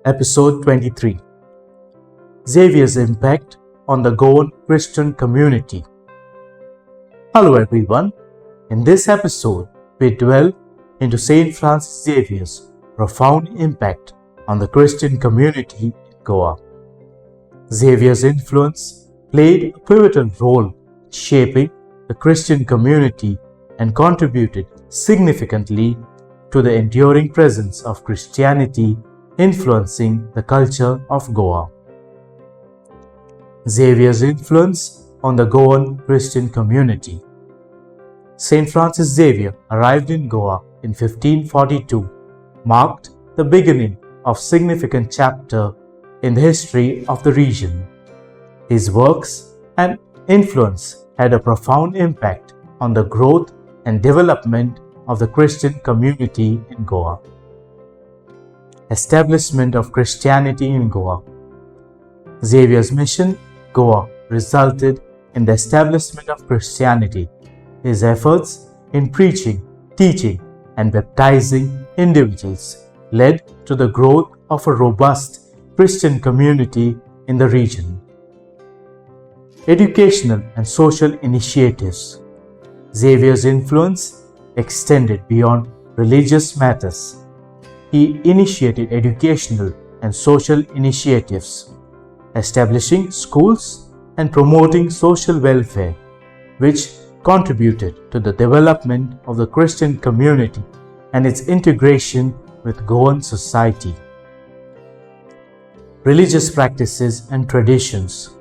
Episode 23 Xavier's Impact on the Goan Christian Community. Hello everyone. In this episode, we delve into St Francis Xavier's profound impact on the Christian community in Goa. Xavier's influence played a pivotal role in shaping the Christian community and contributed significantly to the enduring presence of Christianity influencing the culture of Goa. Xavier's influence on the Goan Christian community. St Francis Xavier arrived in Goa in 1542, marked the beginning of a significant chapter in the history of the region. His works and influence had a profound impact on the growth and development of the Christian community in Goa. Establishment of Christianity in Goa. Xavier's mission, Goa, resulted in the establishment of Christianity. His efforts in preaching, teaching, and baptizing individuals led to the growth of a robust Christian community in the region. Educational and social initiatives. Xavier's influence extended beyond religious matters. He initiated educational and social initiatives, establishing schools and promoting social welfare, which contributed to the development of the Christian community and its integration with Goan society. Religious practices and traditions.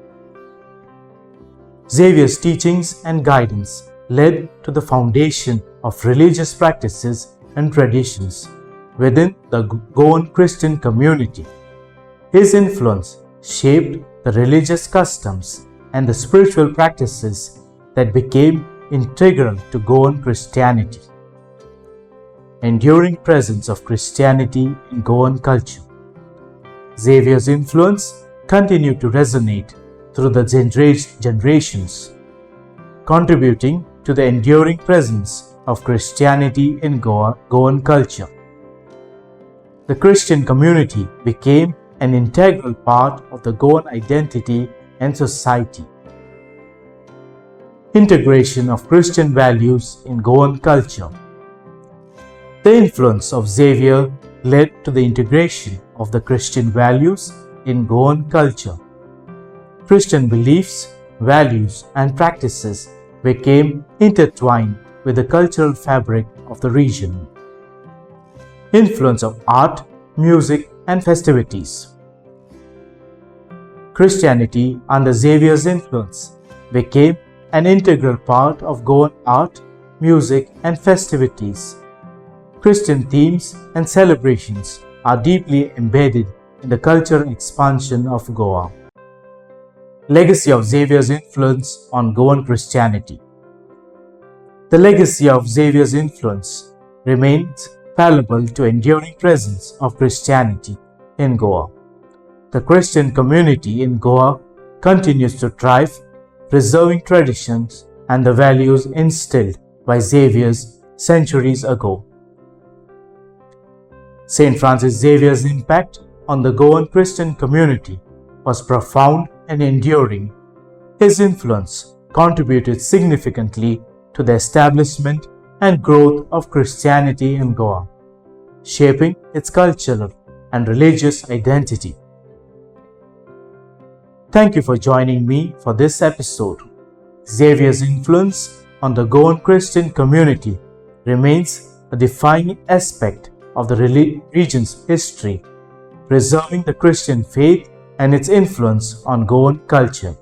Xavier's teachings and guidance led to the foundation of religious practices and traditions within the Goan Christian community. His influence shaped the religious customs and the spiritual practices that became integral to Goan Christianity. Enduring presence of Christianity in Goan culture. Xavier's influence continued to resonate through the generations, contributing to the enduring presence of Christianity in Goan culture. The Christian community became an integral part of the Goan identity and society. Integration of Christian values in Goan culture. The influence of Xavier led to the integration of the Christian values in Goan culture. Christian beliefs, values, and practices became intertwined with the cultural fabric of the region. Influence of art, music, and festivities. Christianity under Xavier's influence became an integral part of Goan art, music, and festivities. Christian themes and celebrations are deeply embedded in the cultural expansion of Goa. Legacy of Xavier's influence on Goan Christianity. The legacy of Xavier's influence remains valuable to enduring presence of Christianity in Goa. The Christian community in Goa continues to thrive, preserving traditions and the values instilled by Xavier's centuries ago. St Francis Xavier's impact on the Goan Christian community was profound and enduring. His influence contributed significantly to the establishment and growth of Christianity in Goa, shaping its cultural and religious identity. Thank you for joining me for this episode. Xavier's influence on the Goan Christian community remains a defining aspect of the region's history, preserving the Christian faith and its influence on Goan culture.